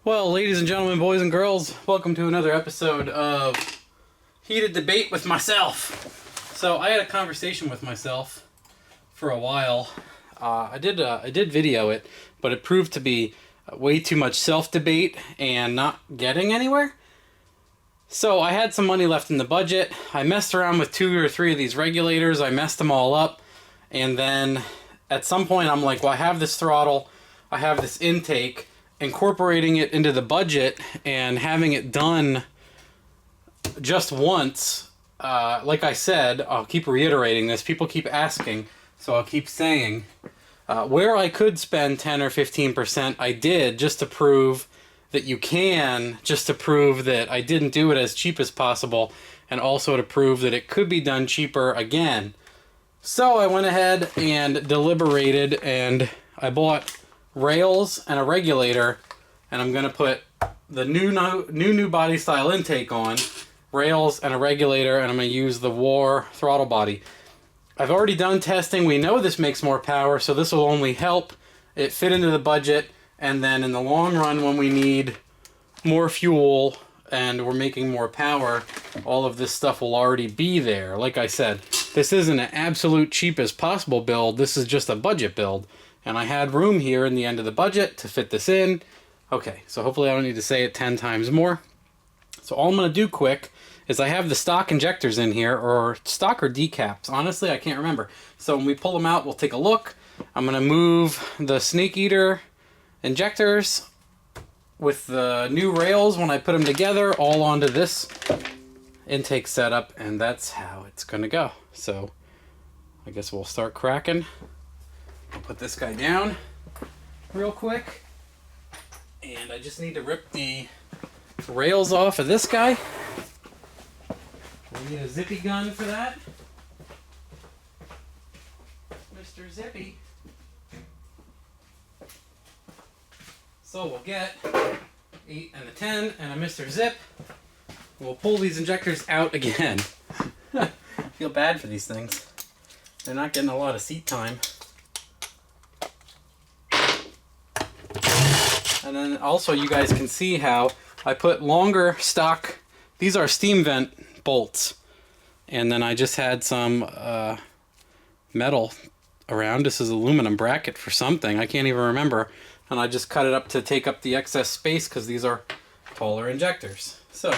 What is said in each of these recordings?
Well, ladies and gentlemen, boys and girls, welcome to another episode of Heated Debate with Myself. So I had a conversation with myself for a while. I did video it, but it proved to be way too much self-debate and not getting anywhere. So I had some money left in the budget. I messed around with 2 or 3 of these regulators. I messed them all up. And then at some point I'm like, well, I have this throttle. I have this intake. Incorporating it into the budget and having it done just once, like I said, I'll keep reiterating this. People keep asking, so I'll keep saying, where I could spend 10 or 15%, I did, just to prove that you can, just to prove that I didn't do it as cheap as possible, and also to prove that it could be done cheaper again. So I went ahead and deliberated, and I bought rails and a regulator, and I'm gonna put the new body style intake on, rails and a regulator, and I'm gonna use the War throttle body. I've already done testing. We know this makes more power, so this will only help it fit into the budget, and then in the long run when we need more fuel and we're making more power, all of this stuff will already be there. Like I said, this isn't an absolute cheapest possible build, this is just a budget build. And I had room here in the end of the budget to fit this in. Okay, so hopefully I don't need to say it 10 times more. So all I'm going to do quick is I have the stock injectors in here, or stock or decaps. Honestly, I can't remember. So when we pull them out, we'll take a look. I'm going to move the Snake Eater injectors with the new rails when I put them together all onto this intake setup, and that's how it's going to go. So I guess we'll start cracking. I'll put this guy down real quick, and I just need to rip the rails off of this guy. We need a zippy gun for that. Mr. Zippy. So we'll get 8 and a 10 and a Mr. Zip. We'll pull these injectors out again. I feel bad for these things. They're not getting a lot of seat time. And then also you guys can see how I put longer stock, these are steam vent bolts, and then I just had some metal around. This is aluminum bracket for something, I can't even remember, and I just cut it up to take up the excess space because these are taller injectors. So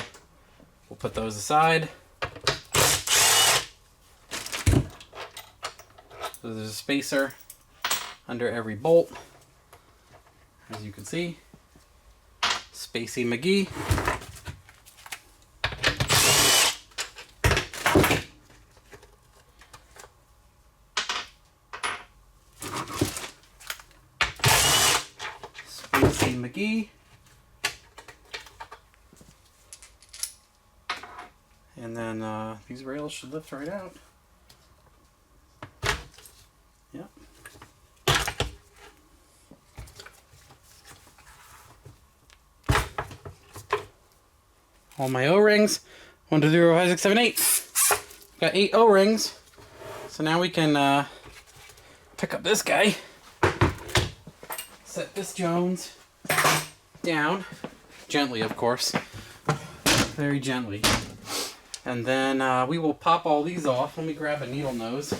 we'll put those aside. So there's a spacer under every bolt. As you can see, Spacey McGee. Spacey McGee. And then these rails should lift right out. Yep. All my O-rings, 1, 2, 3, 4, 5, 6, 7, 8. Got 8 O-rings. So now we can pick up this guy. Set this Jones down. Gently, of course. Very gently. And then we will pop all these off. Let me grab a needle nose.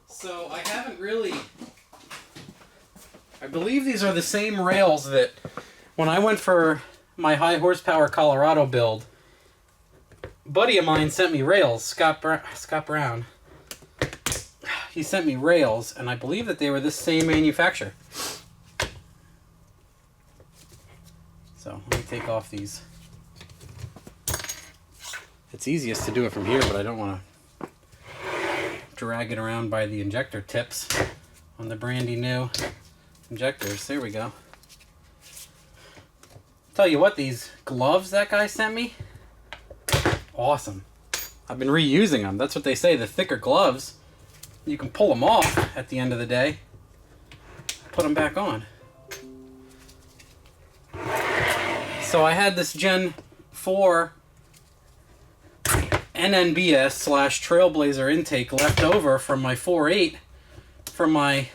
So I haven't really... I believe these are the same rails that... When I went for my high horsepower Colorado build, a buddy of mine sent me rails, Scott Brown. He sent me rails, and I believe that they were the same manufacturer. So let me take off these. It's easiest to do it from here, but I don't want to drag it around by the injector tips on the brandy new injectors. There we go. Tell you what, these gloves that guy sent me, awesome. I've been reusing them. That's what they say, the thicker gloves, you can pull them off at the end of the day, put them back on. So I had this Gen 4 NNBS / Trailblazer intake left over from my 4.8 from my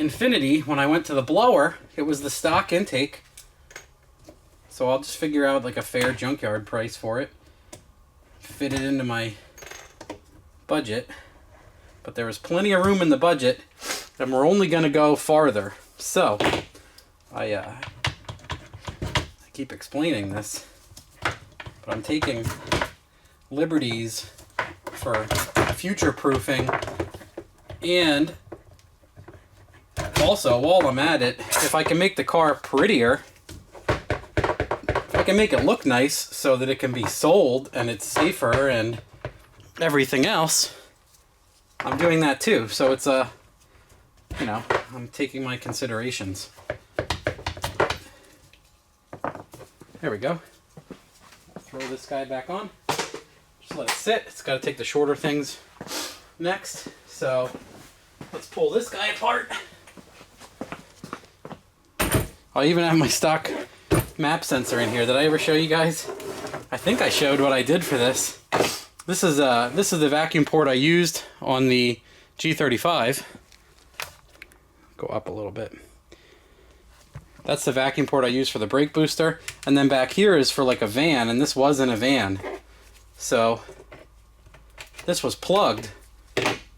Infinity, when I went to the blower, it was the stock intake. So I'll just figure out like a fair junkyard price for it. Fit it into my budget. But there was plenty of room in the budget, and we're only going to go farther. So, I keep explaining this, but I'm taking liberties for future proofing, and also, while I'm at it, if I can make the car prettier, if I can make it look nice so that it can be sold and it's safer and everything else, I'm doing that too. So it's you know, I'm taking my considerations. There we go. Throw this guy back on. Just let it sit. It's got to take the shorter things next. So let's pull this guy apart. I'll even have my stock map sensor in here. Did I ever show you guys? I think I showed what I did for this. This is the vacuum port I used on the G35. Go up a little bit. That's the vacuum port I used for the brake booster, and then back here is for like a van, and this wasn't a van, so this was plugged.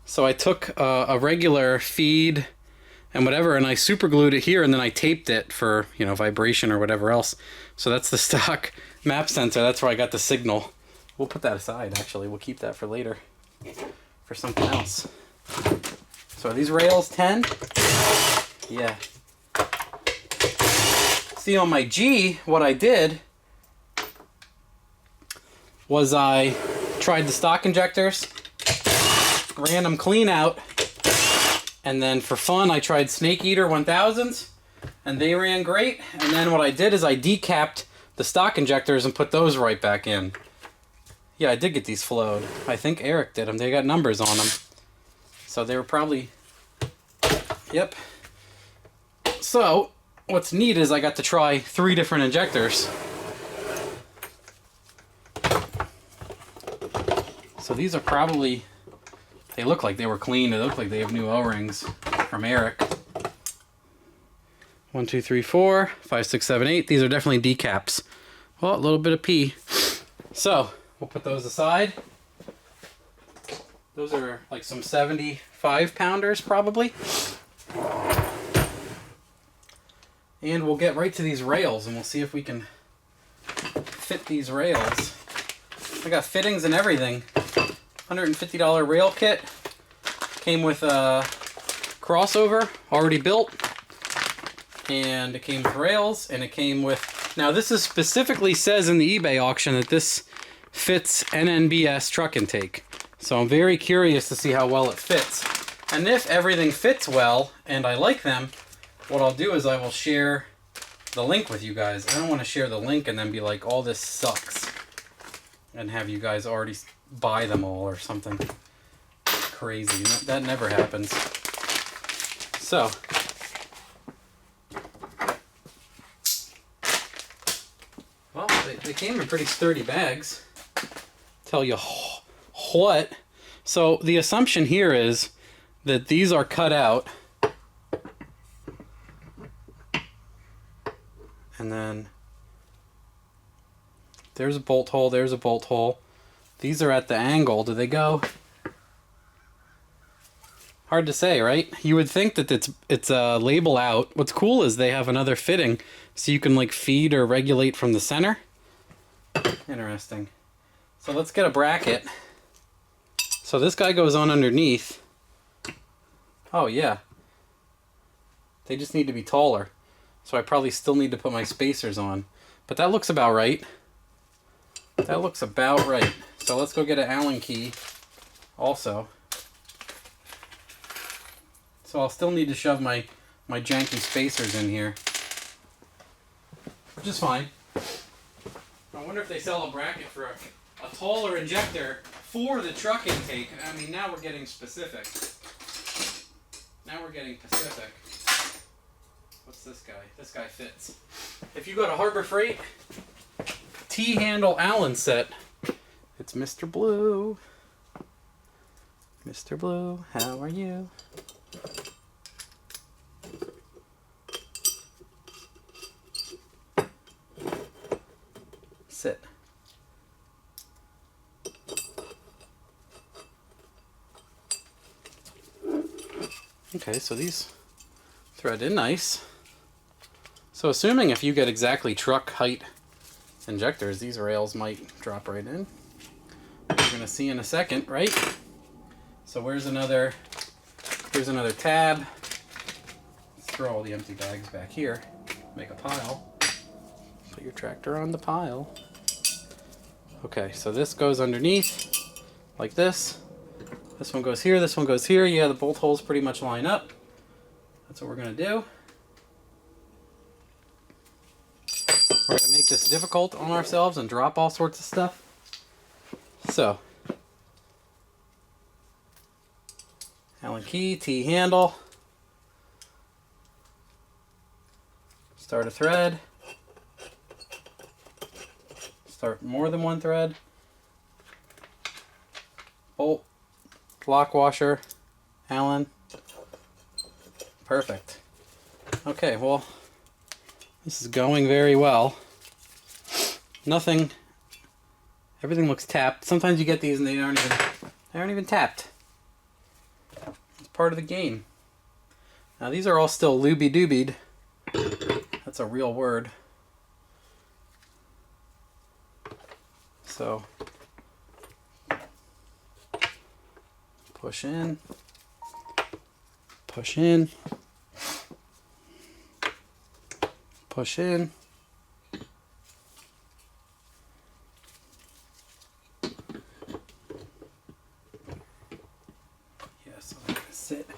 So I took a regular feed and whatever, and I super glued it here, and then I taped it for, you know, vibration or whatever else. So that's the stock map sensor. That's where I got the signal. We'll put that aside, actually. We'll keep that for later, for something else. So are these rails 10? Yeah. See, on my G, what I did was I tried the stock injectors, ran them clean out, and then for fun I tried Snake Eater 1000s, and they ran great. And then what I did is I decapped the stock injectors and put those right back in. Yeah, I did get these flowed. I think Eric did them. They got numbers on them. So they were probably... Yep. So, what's neat is I got to try 3 different injectors. So these are probably... They look like they were clean. They look like they have new O-rings from Eric. 1, 2, 3, 4, 5, 6, 7, 8. These are definitely decaps. Well, a little bit of pee. So, we'll put those aside. Those are like some 75 pounders probably. And we'll get right to these rails and we'll see if we can fit these rails. I got fittings and everything. $150 rail kit. Came with a crossover already built. And it came with rails, and it came with... Now this is specifically says in the eBay auction that this fits NNBS truck intake. So I'm very curious to see how well it fits. And if everything fits well, and I like them, what I'll do is I will share the link with you guys. I don't want to share the link and then be like, all this sucks, and have you guys already buy them all or something crazy. That never happens. So, well, they came in pretty sturdy bags. Tell you what. So the assumption here is that these are cut out, and then there's a bolt hole, there's a bolt hole. These are at the angle. Do they go? Hard to say, right? You would think that it's a label out. What's cool is they have another fitting, so you can like feed or regulate from the center. Interesting. So let's get a bracket. So this guy goes on underneath. Oh yeah. They just need to be taller. So I probably still need to put my spacers on. But that looks about right. That looks about right. So let's go get an Allen key also. So I'll still need to shove my janky spacers in here. Which is fine. I wonder if they sell a bracket for a taller injector for the truck intake. I mean, now we're getting specific. Now we're getting specific. What's this guy? This guy fits. If you go to Harbor Freight, T-handle Allen set. It's Mr. Blue. Mr. Blue, how are you? sit. Okay, so these thread in nice. So assuming if you get exactly truck height injectors, these rails might drop right in. We're gonna see in a second, right? So here's another tab. Let's throw all the empty bags back here. Make a pile. Put your tractor on the pile. Okay, so this goes underneath like this. This one goes here, this one goes here. Yeah, the bolt holes pretty much line up. That's what we're gonna do. We're gonna make this difficult on ourselves and drop all sorts of stuff. So, Allen key, T handle. Start a thread. Start more than one thread. Bolt, lock washer, Allen. Perfect. Okay, well, this is going very well. Nothing, everything looks tapped. Sometimes you get these and they aren't even tapped. It's part of the game. Now these are all still looby-doobied. That's a real word. So, push in, push in, push in. Yes, I'm gonna sit.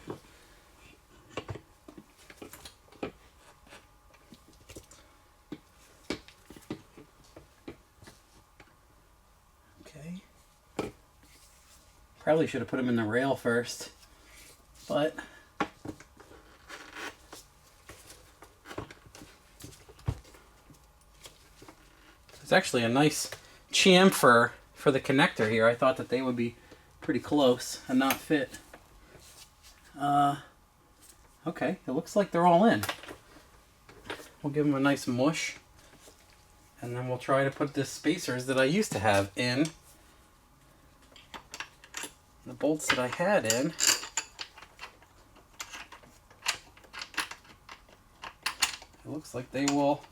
Okay. Probably should have put them in the rail first, but there's actually a nice chamfer for the connector here. I thought that they would be pretty close and not fit. Okay, it looks like they're all in. We'll give them a nice mush, and then we'll try to put the spacers that I used to have in. The bolts that I had in. It looks like they will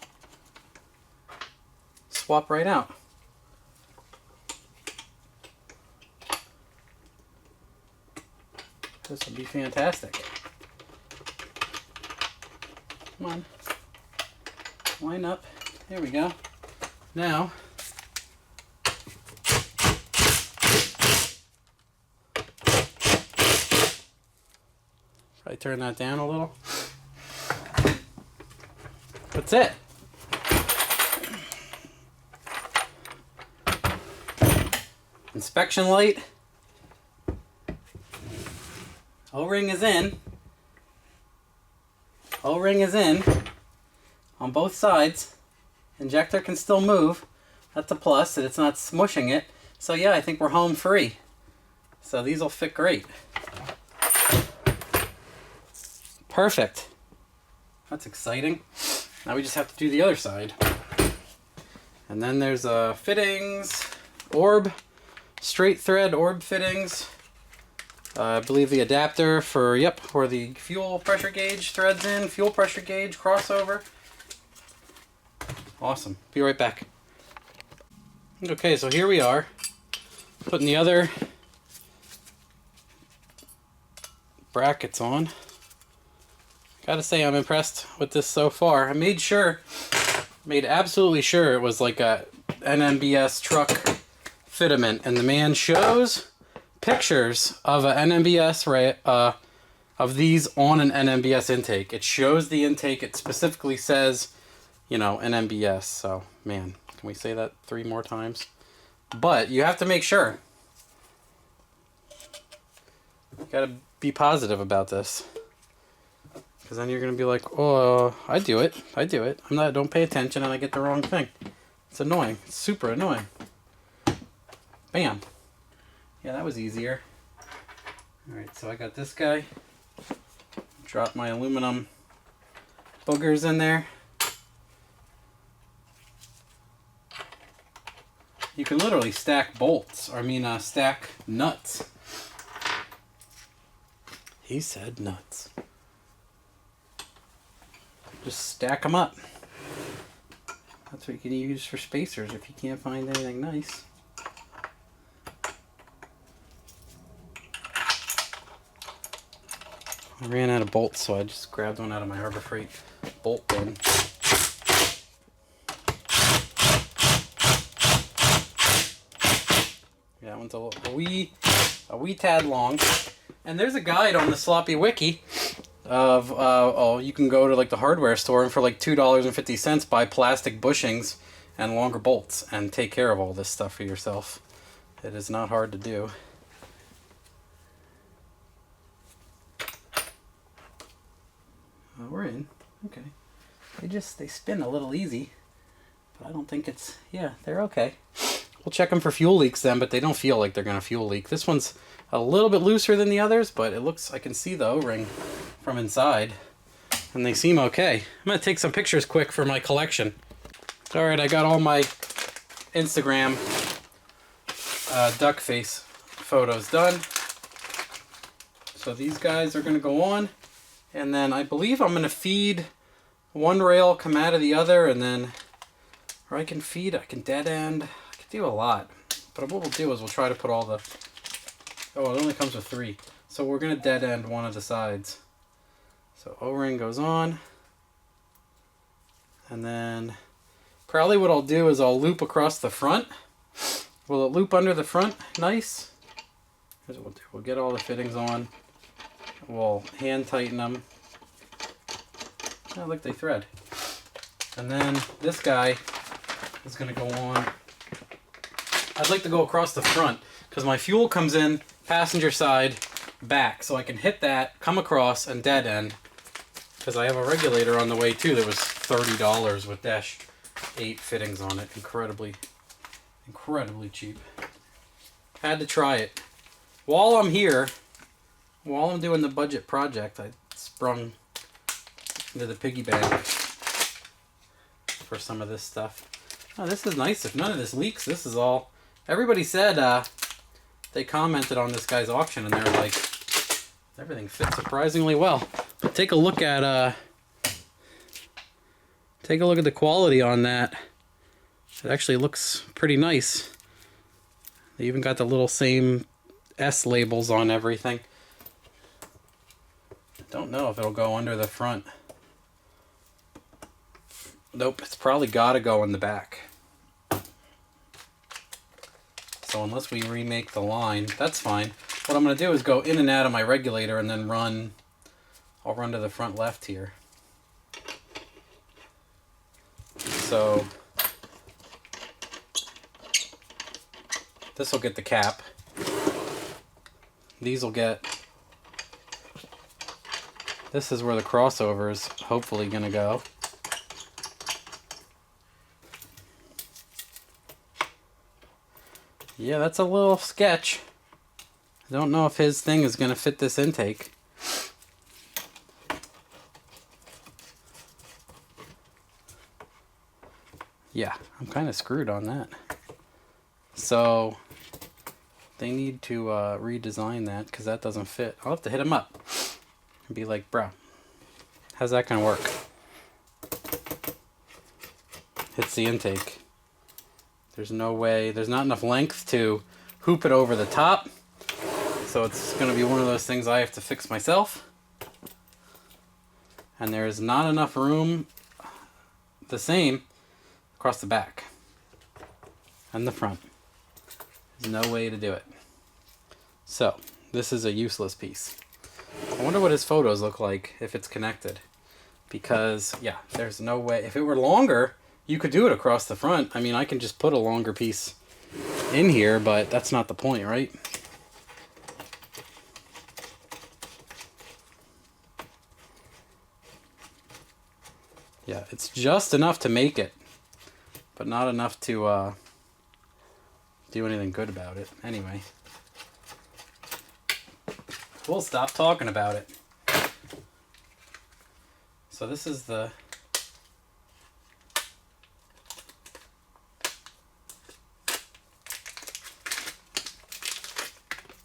swap right out. This will be fantastic. Come on. Line up. There we go. Now, probably turn that down a little. That's it. Inspection light. O-ring is in. O-ring is in on both sides. Injector can still move. That's a plus, that it's not smushing it. So yeah, I think we're home free. So these will fit great. Perfect. That's exciting. Now we just have to do the other side. And then there's fittings, orb, straight thread orb fittings. I believe the adapter for, where the fuel pressure gauge threads in, fuel pressure gauge crossover. Awesome. Be right back. Okay, so here we are, putting the other brackets on. Gotta say, I'm impressed with this so far. I made absolutely sure it was like a NMBS truck fitment, and the man shows pictures of an NMBS, of these on an NMBS intake. It shows the intake. It specifically says, you know, NMBS. So, man, can we say that 3 more times? But you have to make sure. You gotta be positive about this, because then you're gonna be like, oh, I do it. Don't pay attention, and I get the wrong thing. It's annoying. It's super annoying. Bam. Yeah, that was easier. Alright, so I got this guy. Drop my aluminum boogers in there. You can literally stack bolts. Stack nuts. He said nuts. Just stack them up. That's what you can use for spacers if you can't find anything nice. I ran out of bolts, so I just grabbed one out of my Harbor Freight bolt bin. Yeah, that one's a wee tad long. And there's a guide on the Sloppy Wiki of you can go to like the hardware store and for like $2.50 buy plastic bushings and longer bolts and take care of all this stuff for yourself. It is not hard to do. We're in. Okay. They spin a little easy, but I don't think it's, yeah, they're okay. We'll check them for fuel leaks then, but they don't feel like they're going to fuel leak. This one's a little bit looser than the others, but it looks, I can see the O-ring from inside, and they seem okay. I'm going to take some pictures quick for my collection. All right, I got all my Instagram duck face photos done. So these guys are going to go on, and then I believe I'm going to feed one rail, come out of the other, and then, or I can dead end. I can do a lot. But what we'll do is we'll try to put all the, oh, it only comes with 3. So we're going to dead end one of the sides. So O-ring goes on. And then probably what I'll do is I'll loop across the front. Will it loop under the front? Nice. Here's what we'll do. We'll get all the fittings on. We'll hand tighten them. Oh, look, they thread. And then this guy is going to go on. I'd like to go across the front because my fuel comes in passenger side back, so I can hit that, come across, and dead end. Because I have a regulator on the way too that was $30 with dash 8 fittings on it. Incredibly cheap. Had to try it. While I'm here, while I'm doing the budget project, I sprung into the piggy bank for some of this stuff. Oh, this is nice. If none of this leaks, this is all. Everybody said they commented on this guy's auction and they're like, everything fits surprisingly well. But take a look at the quality on that. It actually looks pretty nice. They even got the little same S labels on everything. Don't know if it'll go under the front. Nope, it's probably got to go in the back. So unless we remake the line, that's fine. What I'm going to do is go in and out of my regulator and then run. I'll run to the front left here. So this will get the cap. These will get. This is where the crossover is hopefully going to go. Yeah, that's a little sketch. I don't know if his thing is going to fit this intake. Yeah, I'm kind of screwed on that. So they need to redesign that because that doesn't fit. I'll have to hit him up and be like, bro, how's that going to work? Hits the intake. There's no way, there's not enough length to hoop it over the top. So it's going to be one of those things I have to fix myself. And there is not enough room, the same, across the back and the front. There's no way to do it. So this is a useless piece. I wonder what his photos look like if it's connected. Because, yeah, there's no way. If it were longer, you could do it across the front. I mean, I can just put a longer piece in here, but that's not the point, right? Yeah, it's just enough to make it, but not enough to do anything good about it. Anyway, we'll stop talking about it. So this is the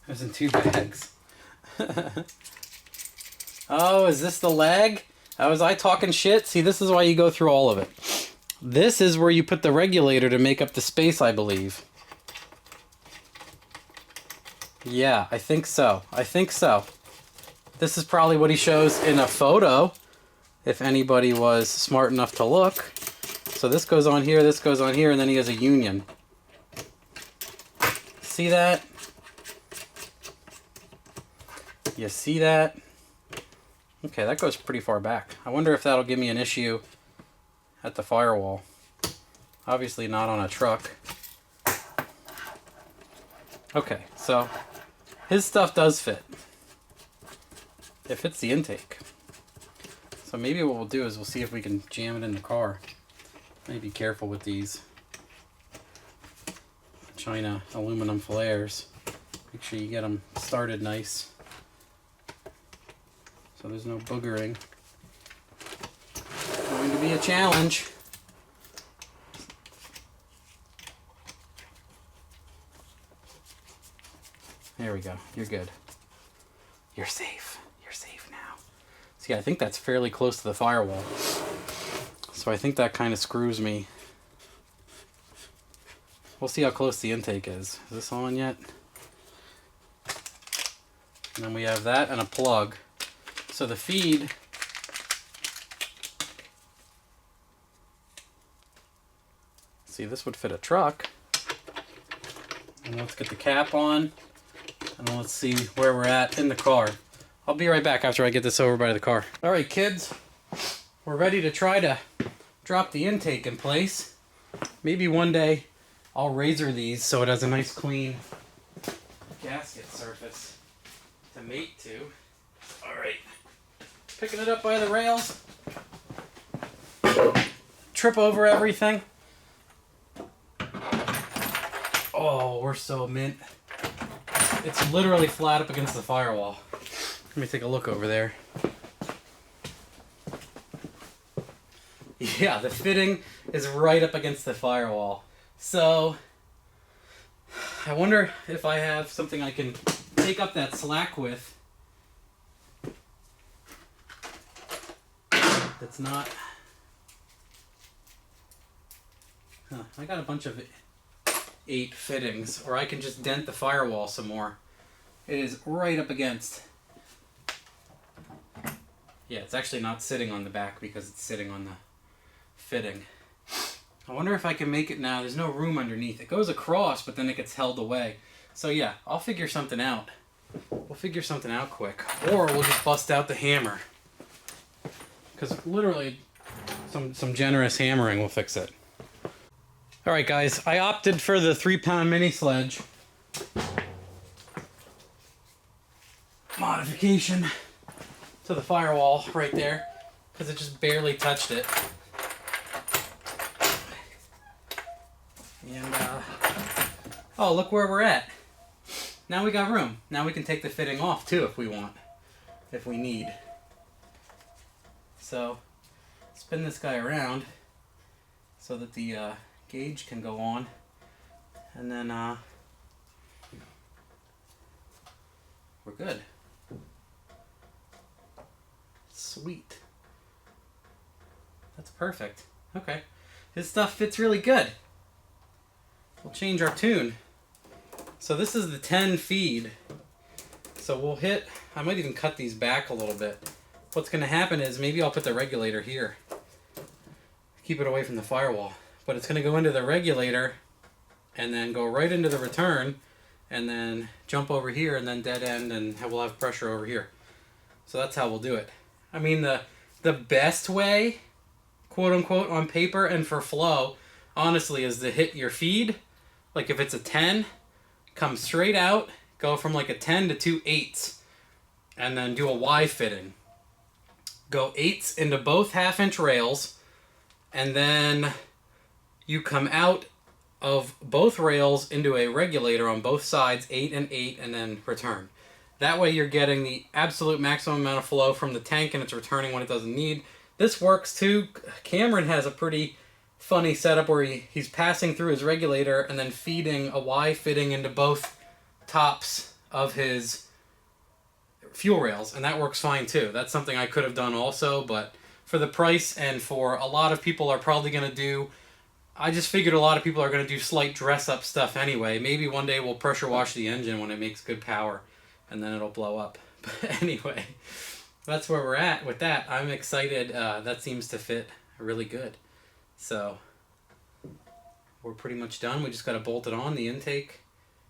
It was in 2 bags. Oh, is this the leg? Was I talking shit? See, this is why you go through all of it. This is where you put the regulator to make up the space, I believe. Yeah, I think so. I think so. This is probably what he shows in a photo, if anybody was smart enough to look. So this goes on here, this goes on here, and then he has a union. See that? You see that? Okay, that goes pretty far back. I wonder if that'll give me an issue at the firewall. Obviously not on a truck. Okay, so his stuff does fit. It fits the intake. So maybe what we'll do is we'll see if we can jam it in the car. Maybe be careful with these China aluminum flares. Make sure you get them started nice, so there's no boogering. It's going to be a challenge. There we go. You're good. You're safe. You're safe now. See, I think that's fairly close to the firewall. So I think that kind of screws me. We'll see how close the intake is. Is this on yet? And then we have that and a plug. So the feed, see, this would fit a truck. And let's get the cap on, and let's see where we're at in the car. I'll be right back after I get this over by the car. All right, kids, we're ready to try to drop the intake in place. Maybe one day I'll razor these so it has a nice clean gasket surface to mate to. All right. Picking it up by the rails. Trip over everything. Oh, we're so mint. It's literally flat up against the firewall. Let me take a look over there. Yeah, the fitting is right up against the firewall. So, I wonder if I have something I can take up that slack with that's not... I got a bunch of 8 fittings, or I can just dent the firewall some more. It is right up against... Yeah, it's actually not sitting on the back because it's sitting on the fitting. I wonder if I can make it now. There's no room underneath. It goes across, but then it gets held away. So yeah, I'll figure something out. We'll figure something out quick. Or we'll just bust out the hammer. Because literally, some generous hammering will fix it. Alright guys, I opted for the 3-pound mini sledge modification to the firewall right there, because it just barely touched it. And, oh, look where we're at. Now we got room. Now we can take the fitting off too if we want, if we need. So, spin this guy around so that the gauge can go on, and then we're good. Sweet. That's perfect. Okay. This stuff fits really good. We'll change our tune. So this is the 10 feed. So we'll hit, I might even cut these back a little bit. What's going to happen is maybe I'll put the regulator here. Keep it away from the firewall. But it's going to go into the regulator and then go right into the return and then jump over here and then dead end, and we'll have pressure over here. So that's how we'll do it. I mean, the best way, quote unquote, on paper and for flow, honestly, is to hit your feed. Like if it's a 10, come straight out, go from like a 10 to 2 8s, and then do a Y fitting. Go 8s into both 1/2-inch rails, and then you come out of both rails into a regulator on both sides, 8 and 8, and then return. That way you're getting the absolute maximum amount of flow from the tank, and it's returning when it doesn't need. This works too. Cameron has a pretty funny setup where he's passing through his regulator and then feeding a Y fitting into both tops of his fuel rails, and that works fine too. That's something I could have done also, but for the price and for a lot of people are probably going to do, I just figured a lot of people are going to do slight dress up stuff anyway. Maybe one day we'll pressure wash the engine when it makes good power, and then it'll blow up. But anyway, that's where we're at with that. I'm excited. That seems to fit really good. So we're pretty much done. We just got to bolt it on, the intake,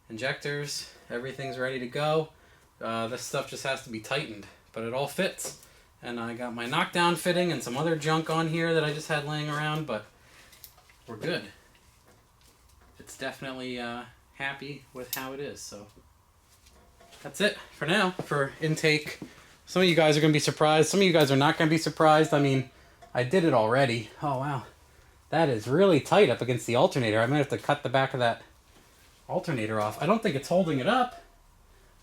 injectors, everything's ready to go. This stuff just has to be tightened, but it all fits. And I got my knockdown fitting and some other junk on here that I just had laying around, but we're good. It's definitely happy with how it is. So that's it for now for intake. Some of you guys are going to be surprised. Some of you guys are not going to be surprised. I mean, I did it already. Oh, wow. That is really tight up against the alternator. I might have to cut the back of that alternator off. I don't think it's holding it up.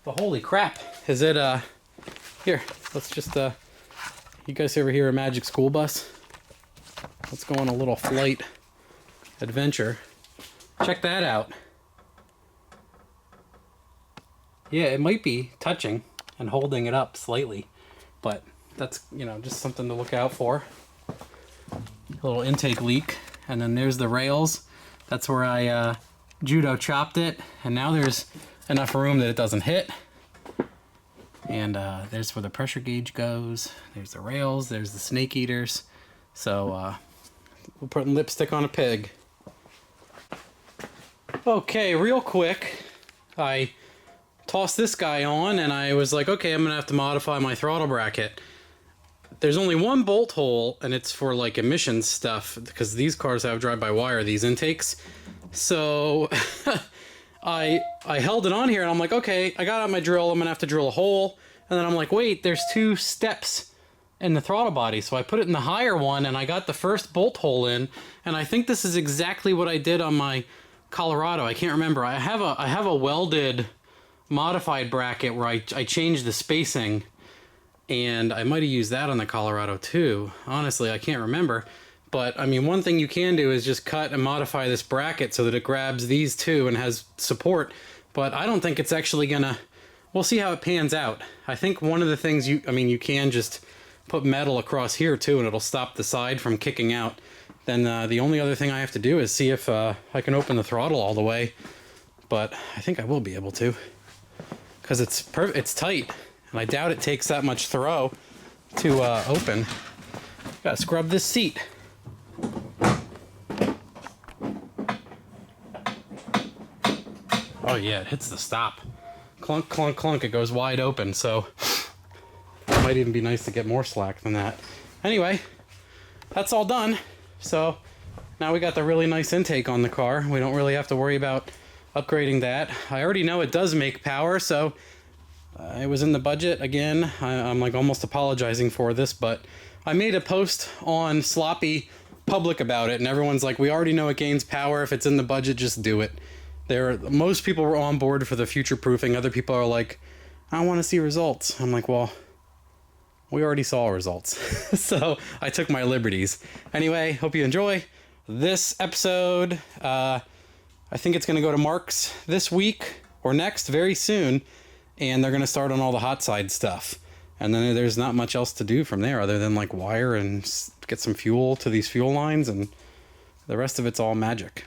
But holy crap. Is it, here, let's just, you guys ever hear a magic school bus? Let's go on a little flight adventure. Check that out. Yeah, it might be touching and holding it up slightly, but that's, you know, just something to look out for. A little intake leak, and then there's the rails. That's where I judo chopped it, and now there's enough room that it doesn't hit. And there's where the pressure gauge goes. There's the rails, there's the snake eaters. So we're putting lipstick on a pig. Okay, real quick, I tossed this guy on and I was like, okay, I'm gonna have to modify my throttle bracket. There's only one bolt hole, and it's for like emissions stuff, because these cars have drive-by-wire, these intakes. So I held it on here and I'm like, okay, I got out my drill, I'm gonna have to drill a hole. And then I'm like, wait, there's 2 steps in the throttle body. So I put it in the higher one and I got the first bolt hole in, and I think this is exactly what I did on my Colorado. I can't remember. I have a welded modified bracket where I changed the spacing, and I might have used that on the Colorado too. Honestly, I can't remember. But I mean, one thing you can do is just cut and modify this bracket so that it grabs these 2 and has support. But I don't think it's actually gonna, we'll see how it pans out. I think one of the things you can just put metal across here too, and it'll stop the side from kicking out. Then the only other thing I have to do is see if I can open the throttle all the way. But I think I will be able to, because it's tight, and I doubt it takes that much throw to open. Gotta scrub this seat. Oh yeah, it hits the stop. Clunk, clunk, clunk, it goes wide open, so it might even be nice to get more slack than that. Anyway, that's all done. So now we got the really nice intake on the car. We don't really have to worry about upgrading that. I already know it does make power, so it was in the budget. Again, I'm like almost apologizing for this, but I made a post on Sloppy Public about it, and everyone's like, we already know it gains power. If it's in the budget, just do it. Most people were on board for the future proofing. Other people are like, I want to see results. I'm like, well, we already saw results. So I took my liberties. Anyway, hope you enjoy this episode. I think it's going to go to Mark's this week or next, very soon, and they're going to start on all the hot side stuff. And then there's not much else to do from there other than like wire and get some fuel to these fuel lines, and the rest of it's all magic.